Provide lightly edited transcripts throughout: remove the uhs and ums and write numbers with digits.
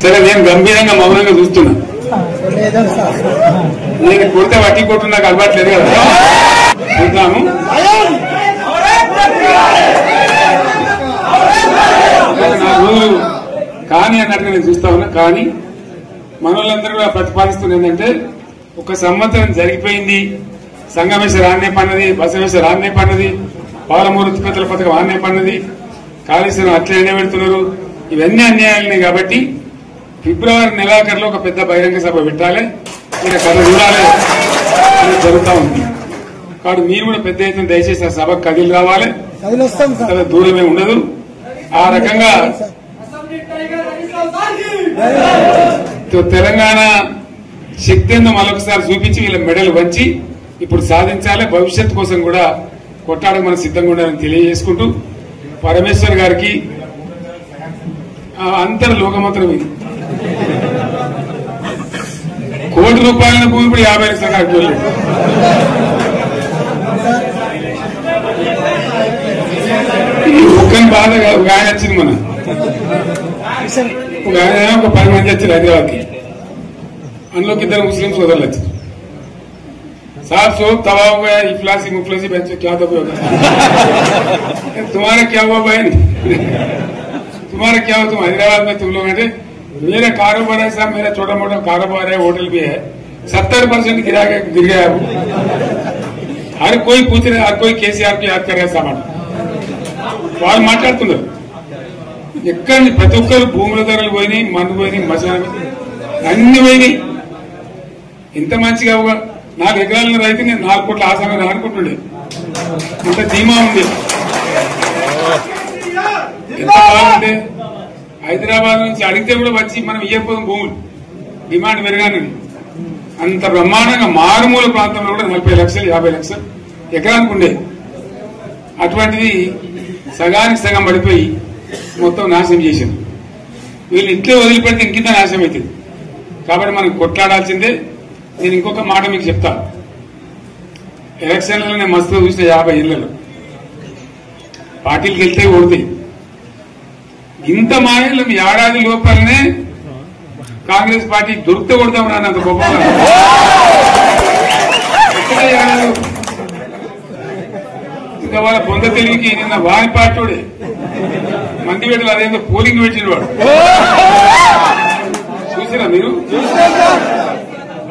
సరే నేను గంభీరంగా మౌనంగా చూస్తున్నా. నేను కొడితే వడ్డీ కొట్టు నాకు అలవాట్లేదు కదా. చూద్దాము. నా రోజులు కానీ అన్నట్టుగా నేను చూస్తా ఉన్నా. కానీ మనోళ్ళందరూ కూడా ప్రతిపాదిస్తున్న ఏంటంటే ఒక సంవత్సరం జరిగిపోయింది. సంగమేశ్వర ఆన్నే పన్నది, బసవేశ్వర ఆన్నే పన్నది, పాలమూరు ఉత్పత్తుల పథకం ఆన్నే పన్నది, కాళేశ్వరం అట్లే పెడుతున్నారు. ఇవన్నీ అన్యాయాలున్నాయి. కాబట్టి ఫిబ్రవరి నెలాఖరులో ఒక పెద్ద బహిరంగ సభ పెట్టాలి, ఇలా కథ చూడాలి జరుగుతూ ఉంది. కాబట్టి మీరు కూడా పెద్ద ఎత్తున దయచేసి ఆ సభకు కదిలి రావాలి. దూరమే ఉండదు. ఆ రకంగా తెలంగాణ శక్తి ఏందో మరొకసారి చూపించి వీళ్ళ మెడలు వంచి ఇప్పుడు సాధించాలి. భవిష్యత్తు కోసం కూడా కొట్టాడకు మనం సిద్ధంగా ఉండాలని తెలియజేసుకుంటూ పరమేశ్వర్ గారికి అంతర్ లోకమంత్రం ఇది. కోటి రూపాయల భూమి ఇప్పుడు 50 లక్షల కాదు. ఒక్కని బాధ ఒక ఆయన వచ్చింది, మన ఒక ఆయన ఒక 10 మంది వచ్చారు హైదరాబాద్కి. అందులోకి 2 ముస్లిం సోదరులు వచ్చారు. साहब सोब तबाह हो गया, इफलासी मुफलसी बच्चे क्या दबे होगा तुम्हारा क्या हुआ बहन, तुम्हारा क्या हुआ, तुम हैदराबाद में तुम लोग हैं. मेरा कारोबार है साहब, मेरा छोटा मोटा कारोबार है, होटल भी है. 70% गिर गया. हर कोई पूछ रहे, हर कोई केसीआर को याद कर रहे सामान వాళ్ళు మాట్లాడుతున్నారు. ఎక్కడ ప్రతి ఒక్కరు భూముల ధరలు పోయినాయి, మందు పోయినాయి, మసాలా అన్ని పోయినాయి. ఇంత మంచిగా 4 ఎకరాల రైతు నేను 4 కోట్ల ఆసనం అనుకుంటుండే. అంత ధీమా ఉంది. ఎంత బాగుంటే హైదరాబాద్ నుంచి అడిగితే కూడా వచ్చి మనం ఇయ్యకపోదాం భూములు, డిమాండ్ పెరగానని. అంత బ్రహ్మాండంగా మారుమూల ప్రాంతంలో కూడా 40 లక్షలు 50 లక్షలు ఎకరానికి ఉండే. అటువంటిది సగానికి సగం పడిపోయి మొత్తం నాశనం చేశారు. వీళ్ళు ఇట్లే వదిలిపెడితే ఇంకింత నాశనం అవుతుంది. కాబట్టి మనం కొట్లాడాల్సిందే. నేను ఇంకొక మాట మీకు చెప్తా. ఎలక్షన్లలో నేను మస్తుగా చూసిన 50 ఏళ్లలో పార్టీలకు వెళ్తే ఓడతాయి. ఇంత మాయలు ఏడాది లోపలనే కాంగ్రెస్ పార్టీ దొరికితే కొడతాం రానంత గొప్పగా. ఇంకా వాళ్ళ పొంద తెలివికి నిన్న వారి పార్టీ మంది పెట్టలు అదేందో పోలింగ్ పెట్టిన వాడు చూసిరా మీరు.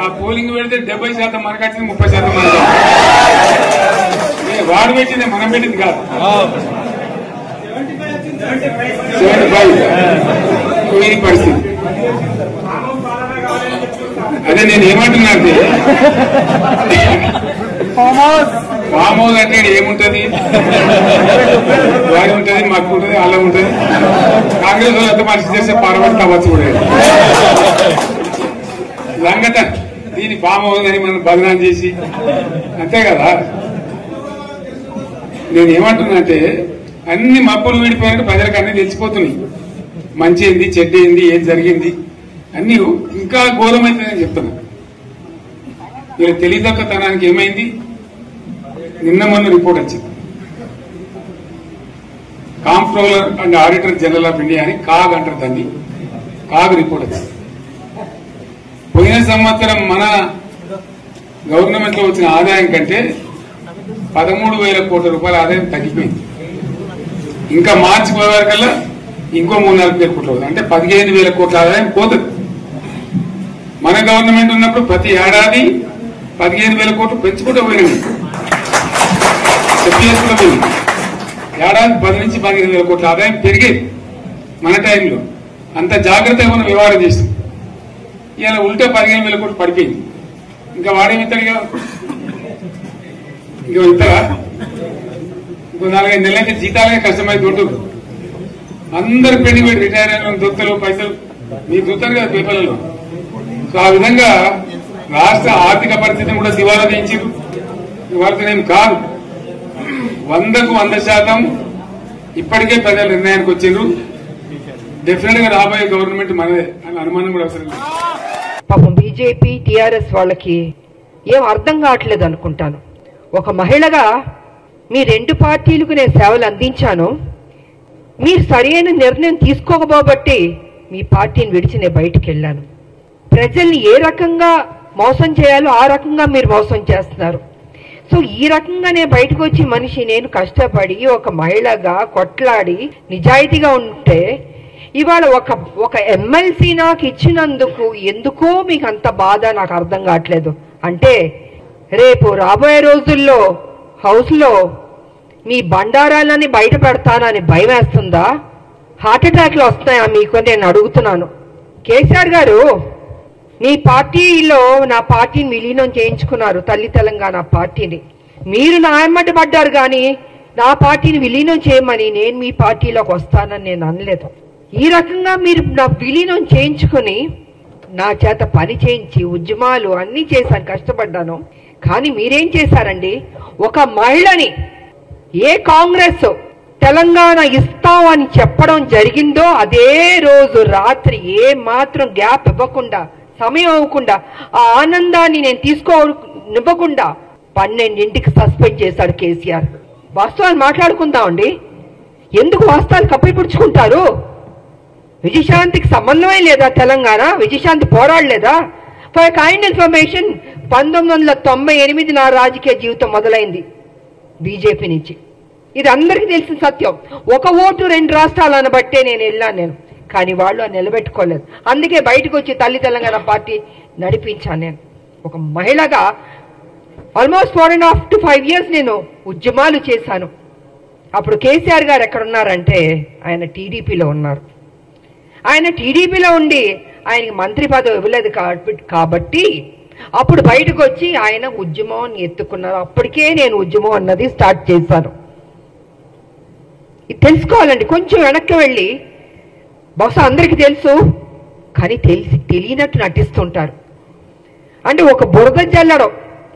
ఆ పోలింగ్ పెడితే 70% మనకు వచ్చింది, 30% మనకు. వాడు పెట్టింది మనం పెట్టింది కాదు. 75 పరిస్థితి. అదే నేను ఏమంటున్నా అంటే ఫామ్ హౌస్ అంటే ఏముంటది, వారి ఉంటది, మాకు ఉంటది, అలా ఉంటది. కాంగ్రెస్ వాళ్ళంతా మనిషి చేస్తే పార్లమెంట్ కావచ్చు కూడా లంగట. దీన్ని ఫామ్ హౌస్ అని మనం బదనాం చేసి అంతే కదా. నేను ఏమంటున్నా అంటే అన్ని మబ్బులు విడిపోయినట్టు ప్రజలకు అన్ని తెలిసిపోతున్నాయి. మంచి ఏంది, చెడ్డ ఏంది, ఏం జరిగింది అన్ని ఇంకా ఘోరమైందని చెప్తున్నా. వీళ్ళ తెలివితక్కువతనానికి ఏమైంది, నిన్న మొన్న రిపోర్ట్ వచ్చింది. Comptroller and auditor general of India అని కాగ్ అంటారు దాన్ని. కాగ్ రిపోర్ట్ వచ్చింది. పోయిన సంవత్సరం మన గవర్నమెంట్ లో వచ్చిన ఆదాయం కంటే 13,000 కోట్ల రూపాయల ఆదాయం తగ్గిపోయింది. ఇంకా మార్చి పోయేవరకల్లా ఇంకో 3-4 కోట్ల అవుతుంది. అంటే 15,000 కోట్ల ఆదాయం పోతుంది. మన గవర్నమెంట్ ఉన్నప్పుడు ప్రతి ఏడాది 15,000 కోట్లు పెంచుకుంటూ పోయినాయి. చెప్పేసుకుంటూ పోయింది. ఏడాది 10 నుంచి 15,000 కోట్ల ఆదాయం పెరిగేది మన టైంలో. అంత జాగ్రత్తగా మనం వ్యవహారం చేస్తాం. ఇలా ఉల్టా 15,000 కోట్లు పడిపోయింది. ఇంకా వాడేమిస్తాడుగా, ఇంకో ఇస్తారా? ఇంకో 4-5 నెలలైతే జీతాలే కష్టమైతే ఉంటుంది. అందరు పెండింగ్ పెట్టి రిటైర్ అయిన దొత్తలు పైసలు మీరు చూస్తారు కదా పేపర్లలో. సో ఆ విధంగా రాష్ట్ర ఆర్థిక పరిస్థితిని కూడా దివాలా తీయించారు. ఇవాళనేం కాదు, 100కు 100% ఇప్పటికే ప్రజల నిర్ణయానికి వచ్చిండ్రు. డెఫినెట్ గా రాబోయే గవర్నమెంట్ మనదే అని అనుమానం కూడా అవసరం లేదు. పాపం బీజేపీ టీఆర్ఎస్ వాళ్ళకి ఏం అర్థం కావట్లేదు అనుకుంటాను. ఒక మహిళగా మీ 2 పార్టీలకు నేను సేవలు అందించాను. మీరు సరైన నిర్ణయం తీసుకోకపోబట్టి మీ పార్టీని విడిచి నేను బయటికి వెళ్ళాను. ప్రజల్ని ఏ రకంగా మోసం చేయాలో ఆ రకంగా మీరు మోసం చేస్తున్నారు. సో ఈ రకంగా నేను బయటకు వచ్చి మనిషి నేను కష్టపడి ఒక మహిళగా కొట్లాడి నిజాయితీగా ఉంటే ఇవాళ ఒక ఎమ్మెల్సీ నాకు ఇచ్చినందుకు ఎందుకో మీకు అంత బాధ నాకు అర్థం కావట్లేదు. అంటే రేపు రాబోయే రోజుల్లో హౌస్లో మీ బండారాలని బయట పెడతానని భయం వేస్తుందా? హార్ట్ అటాక్లు వస్తాయా మీకు నేను అడుగుతున్నాను. కేసీఆర్ గారు మీ పార్టీలో నా పార్టీని విలీనం చేయించుకున్నారు, తల్లి తెలంగాణ పార్టీని. మీరు నా ఎమ్మటి పడ్డారు కానీ నా పార్టీని విలీనం చేయమని నేను మీ పార్టీలోకి వస్తానని నేను అనలేదు. ఈ రకంగా మీరు నా విలీనం చేయించుకుని నా చేత పని చేయించి ఉద్యమాలు అన్నీ చేశాను, కష్టపడ్డాను. కానీ మీరేం చేశారండి? ఒక మహిళని ఏ కాంగ్రెస్ తెలంగాణ ఇస్తామని చెప్పడం జరిగిందో అదే రోజు రాత్రి ఏ మాత్రం గ్యాప్ ఇవ్వకుండా, సమయం ఇవ్వకుండా, ఆ ఆనందాన్ని నేను తీసుకోనివ్వకుండా 12ంటికి సస్పెండ్ చేశాడు కేసీఆర్. వాస్తవాలు మాట్లాడుకుందామండి. ఎందుకు వాస్తవాలు కప్పిపుచ్చుకుంటారు? విజయశాంతికి సంబంధమే లేదా? తెలంగాణ విజయశాంతి పోరాడలేదా? ఫర్ కైండ్ ఇన్ఫర్మేషన్ 1998 నా రాజకీయ జీవితం మొదలైంది బీజేపీ నుంచి. ఇది అందరికీ తెలిసిన సత్యం. ఒక ఓటు 2 రాష్ట్రాలను బట్టే నేను వెళ్ళాను. కానీ వాళ్ళు నిలబెట్టుకోలేదు. అందుకే బయటకు వచ్చి తల్లి తెలంగాణ పార్టీ నడిపించాను. నేను ఒక మహిళగా ఆల్మోస్ట్ 4.5 to 5 years నేను ఉద్యమాలు చేశాను. అప్పుడు కేసీఆర్ గారు ఎక్కడున్నారంటే ఆయన టీడీపీలో ఉన్నారు. ఆయన టీడీపీలో ఉండి ఆయనకి మంత్రి పదవి ఇవ్వలేదు కాబట్టి అప్పుడు బయటకు వచ్చి ఆయన ఉద్యమం ఎత్తుకున్నారు. అప్పటికే నేను ఉద్యమం అన్నది స్టార్ట్ చేశాను. ఇది తెలుసుకోవాలండి. కొంచెం వెనక్కి వెళ్ళి, బహుశా అందరికీ తెలుసు కానీ తెలియనట్టు నటిస్తుంటారు. అంటే ఒక బురద జల్లడం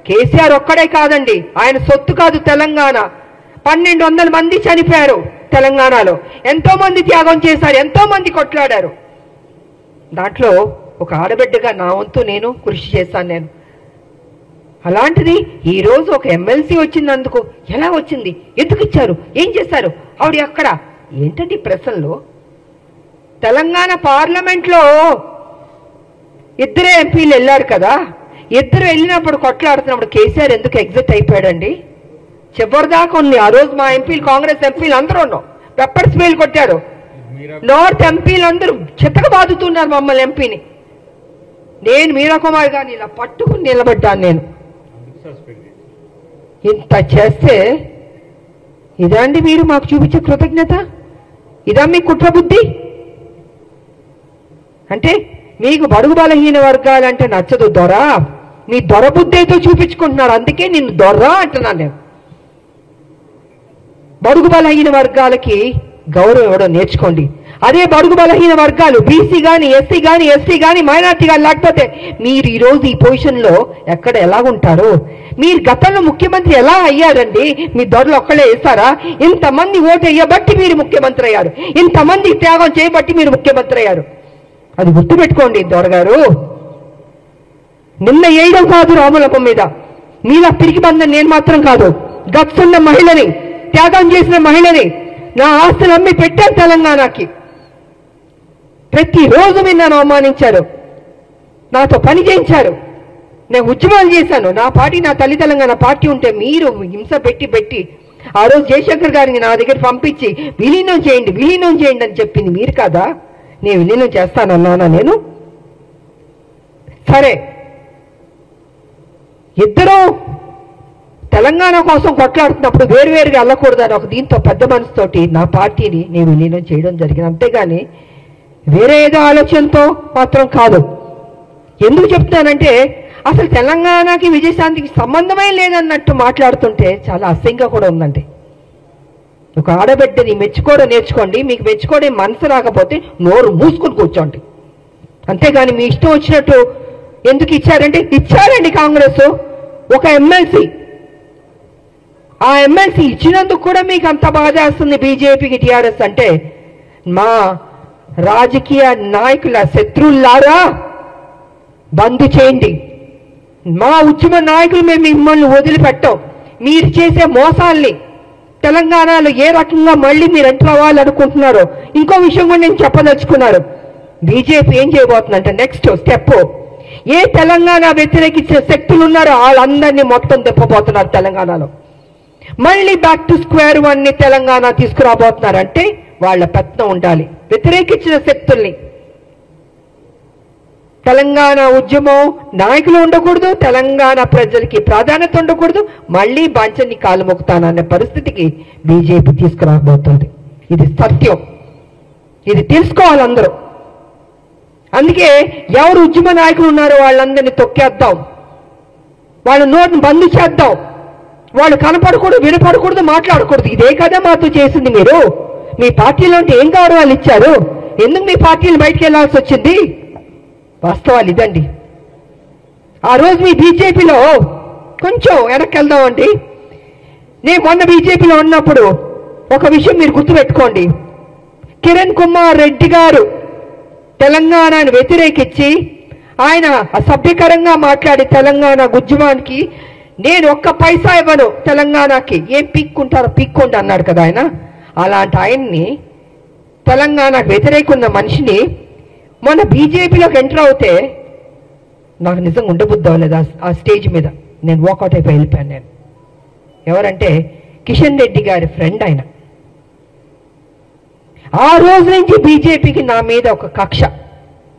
కేసీఆర్ ఒక్కడే కాదండి, ఆయన సొత్తు కాదు తెలంగాణ. 1200 మంది చనిపోయారు తెలంగాణలో. ఎంతో మంది త్యాగం చేశారు, ఎంతో మంది కొట్లాడారు. దాంట్లో ఒక ఆడబిడ్డగా నా వంతు నేను కృషి చేశాను. నేను అలాంటిది ఈరోజు ఒక ఎమ్మెల్సీ వచ్చినందుకు ఎలా వచ్చింది, ఎందుకు ఇచ్చారు, ఏం చేశారు, ఆవిడ అక్కడ ఏంటంటే ప్రశ్నలో. తెలంగాణ పార్లమెంట్లో 2 ఎంపీలు వెళ్ళారు కదా, 2 వెళ్ళినప్పుడు కొట్లాడుతున్నప్పుడు కేసీఆర్ ఎందుకు ఎగ్జిట్ అయిపోయాడండి? చివరిదాకా ఉంది. ఆ రోజు మా ఎంపీలు, కాంగ్రెస్ ఎంపీలు అందరూ ఉన్నాం, పెప్పర్ స్ప్రేలు కొట్టారు. నార్త్ ఎంపీలు అందరూ చిత్తక బాదుతున్నారు మమ్మల్ని ఎంపీని. నేను మీరా కుమార్ గారిని ఇలా పట్టుకుని నిలబడ్డాను. నేను ఇంత చేస్తే ఇదండి మీరు మాకు చూపించే కృతజ్ఞత? ఇదా మీ కుట్రబుద్ధి? అంటే మీకు బడుగు బలహీన వర్గాలంటే నచ్చదు దొర, మీ దొర బుద్ధితో చూపించుకుంటున్నారు. అందుకే నిన్ను దొర అంటున్నాను నేను. బడుగు బలహీన వర్గాలకి గౌరవం ఇవ్వడం నేర్చుకోండి. అదే బడుగు బలహీన వర్గాలు బీసీ కానీ, ఎస్సీ కానీ, ఎస్టీ కానీ, మైనార్టీ కానీ లేకపోతే మీరు ఈరోజు ఈ పొజిషన్లో ఎక్కడ ఎలాగుంటారు? మీరు గతంలో ముఖ్యమంత్రి ఎలా అయ్యారండి? మీ దొరలు ఒక్కళ్ళే వేస్తారా? ఇంతమంది ఓటు వేయబట్టి మీరు ముఖ్యమంత్రి అయ్యారు, ఇంతమంది త్యాగం చేయబట్టి మీరు ముఖ్యమంత్రి అయ్యారు. అది గుర్తుపెట్టుకోండి దొరగారు. నిన్న వేయడం కాదు రాములమ్మ మీద, మీలా పిరికి బంధం నేను మాత్రం కాదు. గట్స్ ఉన్న మహిళని, త్యాగం చేసిన మహిళని, నా ఆస్తులు అమ్మి పెట్టారు తెలంగాణకి. ప్రతిరోజు మీరు నన్ను అవమానించారు, నాతో పని చేయించారు, నేను ఉద్యమాలు చేశాను. నా పార్టీ, నా తల్లి తెలంగాణ పార్టీ ఉంటే మీరు హింస పెట్టి ఆ రోజు జయశంకర్ గారిని నా దగ్గర పంపించి విలీనం చేయండి అని చెప్పింది మీరు కాదా? నేను విలీనం చేస్తానన్నానా? నేను సరే, ఇద్దరు తెలంగాణ కోసం కొట్లాడుతున్నప్పుడు వేరువేరుగా వెళ్ళకూడదని ఒక దీంతో పెద్ద మనసుతోటి నా పార్టీని నేను విలీనం చేయడం జరిగింది. అంతేగాని వేరే ఏదో ఆలోచనతో మాత్రం కాదు. ఎందుకు చెప్తానంటే అసలు తెలంగాణకి విజయశాంతికి సంబంధమే లేదన్నట్టు మాట్లాడుతుంటే చాలా అసహ్యంగా కూడా ఉందండి. ఒక ఆడబిడ్డని మెచ్చుకోవడం నేర్చుకోండి. మీకు మెచ్చుకోవడం మనసు రాకపోతే నోరు మూసుకుని కూర్చోండి. అంతేగాని మీ ఇష్టం వచ్చినట్టు ఎందుకు ఇచ్చారంటే ఇచ్చారండి కాంగ్రెస్ ఒక ఎమ్మెల్సీ. ఆ ఎమ్మెల్సీ ఇచ్చినందుకు కూడా మీకు అంత బాధ వేస్తుంది బీజేపీకి, టీఆర్ఎస్ అంటే. మా రాజకీయ నాయకుల శత్రువులారా బంద్ చేయండి. మా ఉద్యమ నాయకులు మేము మిమ్మల్ని వదిలిపెట్టాం. మీరు చేసే మోసాల్ని తెలంగాణలో ఏ రకంగా మళ్ళీ మీరు ఎంటర్ అవ్వాలనుకుంటున్నారో ఇంకో విషయం కూడా నేను చెప్పదలుచుకున్నారు. బీజేపీ ఏం చేయబోతుందంటే నెక్స్ట్ స్టెప్ ఏ తెలంగాణ వ్యతిరేకించే శక్తులు ఉన్నారో వాళ్ళందరినీ మొత్తం తిప్పబోతున్నారు తెలంగాణలో. మళ్ళీ బ్యాక్ టు స్క్వేర్ వన్ ని తెలంగాణ తీసుకురాబోతున్నారంటే వాళ్ళ పెత్తనం ఉండాలి. వ్యతిరేకించిన శక్తుల్ని తెలంగాణ ఉద్యమం నాయకులు ఉండకూడదు, తెలంగాణ ప్రజలకి ప్రాధాన్యత ఉండకూడదు, మళ్ళీ బాంచని కాలు మొక్కుతానన్న పరిస్థితికి బీజేపీ తీసుకురాబోతుంది. ఇది సత్యం, ఇది తెలుసుకోవాలి అందరూ. అందుకే ఎవరు ఉద్యమ నాయకులు ఉన్నారో వాళ్ళందరినీ తొక్కేద్దాం, వాళ్ళ నోటిని బంద్ చేద్దాం, వాళ్ళు కనపడకూడదు, వినపడకూడదు, మాట్లాడకూడదు. ఇదే కదా మాతో చేసింది. మీరు మీ పార్టీలో ఉంటే ఏం గౌరవాలు ఇచ్చారు? ఎందుకు మీ పార్టీలు బయటికి వెళ్లాల్సి వచ్చింది? వాస్తవాలు ఇదండి. ఆ రోజు మీ బీజేపీలో కొంచెం వెనక్కి వెళ్దామండి. నేను మొన్న బీజేపీలో ఉన్నప్పుడు ఒక విషయం మీరు గుర్తుపెట్టుకోండి. కిరణ్ కుమార్ రెడ్డి గారు తెలంగాణను వ్యతిరేకించి ఆయన అసభ్యకరంగా మాట్లాడి తెలంగాణ ఉద్యమానికి నేను ఒక్క పైసా ఇవ్వను తెలంగాణకి, ఏం పీక్కుంటారో పీక్కోండి అన్నాడు కదా ఆయన. అలాంటి ఆయన్ని తెలంగాణకు వ్యతిరేకున్న మనిషిని మొన్న బీజేపీలోకి ఎంటర్ అవుతే నాకు నిజంగా ఉండబుద్ధి అవ్వలేదు. ఆ స్టేజ్ మీద నేను వాకౌట్ అయిపోయి వెళ్ళిపోయాను. నేను ఎవరంటే కిషన్ రెడ్డి గారి ఫ్రెండ్ ఆయన. ఆ రోజు నుంచి బీజేపీకి నా మీద ఒక కక్ష.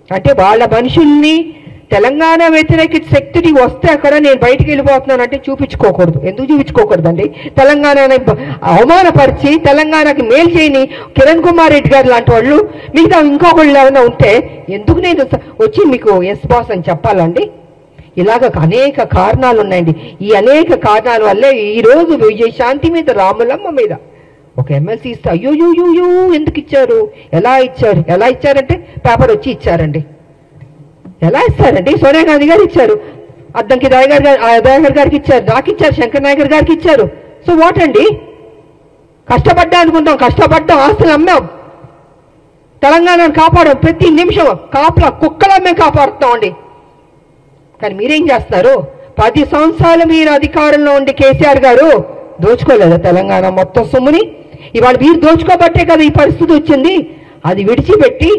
అంటే వాళ్ళ మనుషుల్ని తెలంగాణ వ్యతిరేక శక్తిని వస్తే అక్కడ నేను బయటికి వెళ్ళిపోతున్నానంటే చూపించుకోకూడదు. ఎందుకు చూపించుకోకూడదండి? తెలంగాణని అవమానపరిచి తెలంగాణకి మేలు చేయని కిరణ్ కుమార్ రెడ్డి గారు లాంటి వాళ్ళు మిగతా ఇంకొకళ్ళు ఏమైనా ఉంటే ఎందుకు నేను వచ్చి మీకు ఎస్ బాస్ అని చెప్పాలండి? ఇలాగ అనేక కారణాలు ఉన్నాయండి. ఈ అనేక కారణాల వల్లే ఈరోజు విజయశాంతి మీద, రాములమ్మ మీద ఒక ఎమ్మెల్సీ ఇస్తే అయ్యో ఎందుకు ఇచ్చారు, ఎలా ఇచ్చారంటే పేపర్ వచ్చి ఇచ్చారండి. ఎలా ఇస్తారండి? సోనియా గాంధీ గారు ఇచ్చారు, అద్దంకి దయాకర్ గారికి ఇచ్చారు, నాకు ఇచ్చారు, శంకర్ నాయకర్ గారికి ఇచ్చారు. సో వాట్ అండి? కష్టపడ్డా అనుకుంటాం, కష్టపడ్డాం, ఆస్తులు అమ్మాం, తెలంగాణను కాపాడాం. ప్రతి నిమిషం కాపలా కుక్కలా మేము కాపాడుతామండి. కానీ మీరేం చేస్తున్నారు? 10 సంవత్సరాలు మీరు అధికారంలో ఉండి కేసీఆర్ గారు దోచుకోలేదా తెలంగాణ మొత్తం సొమ్ముని? ఇవాళ మీరు దోచుకోబట్టే కదా ఈ పరిస్థితి వచ్చింది. అది విడిచిపెట్టి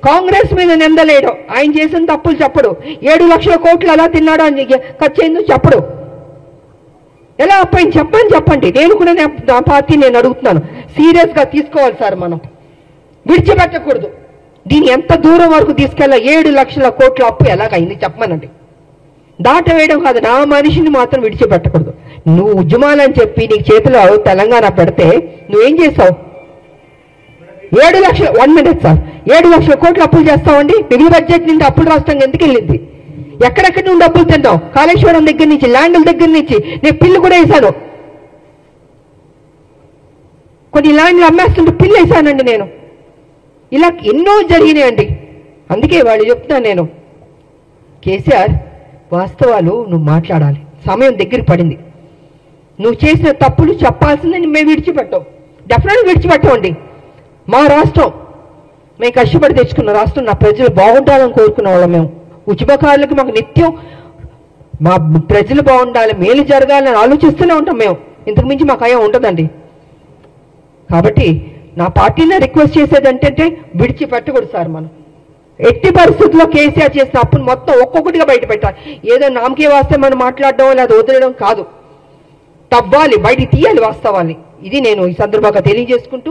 కాంగ్రెస్ మీద నిందలేయడం, ఆయన చేసిన తప్పులు చెప్పడు, 7 లక్షల కోట్లు ఎలా తిన్నాడో అని ఖర్చు అయిందో చెప్పడు, ఎలా అప్పని చెప్పండి. నేను కూడా నా పార్టీ నేను అడుగుతున్నాను, సీరియస్ గా తీసుకోవాలి సార్. మనం విడిచిపెట్టకూడదు. దీన్ని ఎంత దూరం వరకు తీసుకెళ్ళా? 7 లక్షల కోట్ల అప్పు ఎలాగైంది చెప్పమనండి. దాటవేయడం కాదు, నా మనిషిని మాత్రం విడిచిపెట్టకూడదు. నువ్వు ఉద్యమాలని చెప్పి నీకు చేతిలో తెలంగాణ పెడితే నువ్వేం చేసావు? 7 లక్షల 1 మినిట్ సార్, 7 లక్షల కోట్లు అప్పులు చేస్తామండి. మిగిలిన బడ్జెట్ నుండి అప్పులు రాష్ట్రంగా ఎందుకు వెళ్ళింది? ఎక్కడెక్కడి నుండి అప్పులు తింటాం? కాళేశ్వరం దగ్గర నుంచి, ల్యాండ్ల దగ్గర నుంచి. నేను పిల్లు కూడా వేశాను, కొన్ని ల్యాండ్లు అమ్మేస్తుంటే పిల్లు వేశానండి నేను. ఇలా ఎన్నో జరిగినాయండి. అందుకే వాళ్ళు చెప్తున్నాను నేను, కేసీఆర్ వాస్తవాలు నువ్వు మాట్లాడాలి. సమయం దగ్గర పడింది. నువ్వు చేసిన తప్పులు చెప్పాల్సిందని మేము విడిచిపెట్టాం, డెఫినెట్గా విడిచిపెట్టామండి. మా రాష్ట్రం మేము కష్టపడి తెచ్చుకున్న రాష్ట్రం, నా ప్రజలు బాగుండాలని కోరుకున్న వాళ్ళం మేము. ఉద్యమకారులకు మాకు నిత్యం మా ప్రజలు బాగుండాలి, మేలు జరగాలని ఆలోచిస్తూనే ఉంటాం మేము. ఇంతకు మించి మాకు అయ్యా ఉండదండి. కాబట్టి నా పార్టీనే రిక్వెస్ట్ చేసేది అంటే విడిచిపెట్టకూడదు సార్. మనం ఎట్టి పరిస్థితుల్లో కేసీఆర్ చేసిన అప్పును మొత్తం ఒక్కొక్కటిగా బయట పెట్టాలి. ఏదో నామకే వాస్తే మనం మాట్లాడడం లేదా వదిలేయడం కాదు, తవ్వాలి, బయటికి తీయాలి వాస్తవాన్ని. ఇది నేను ఈ సందర్భంగా తెలియజేసుకుంటూ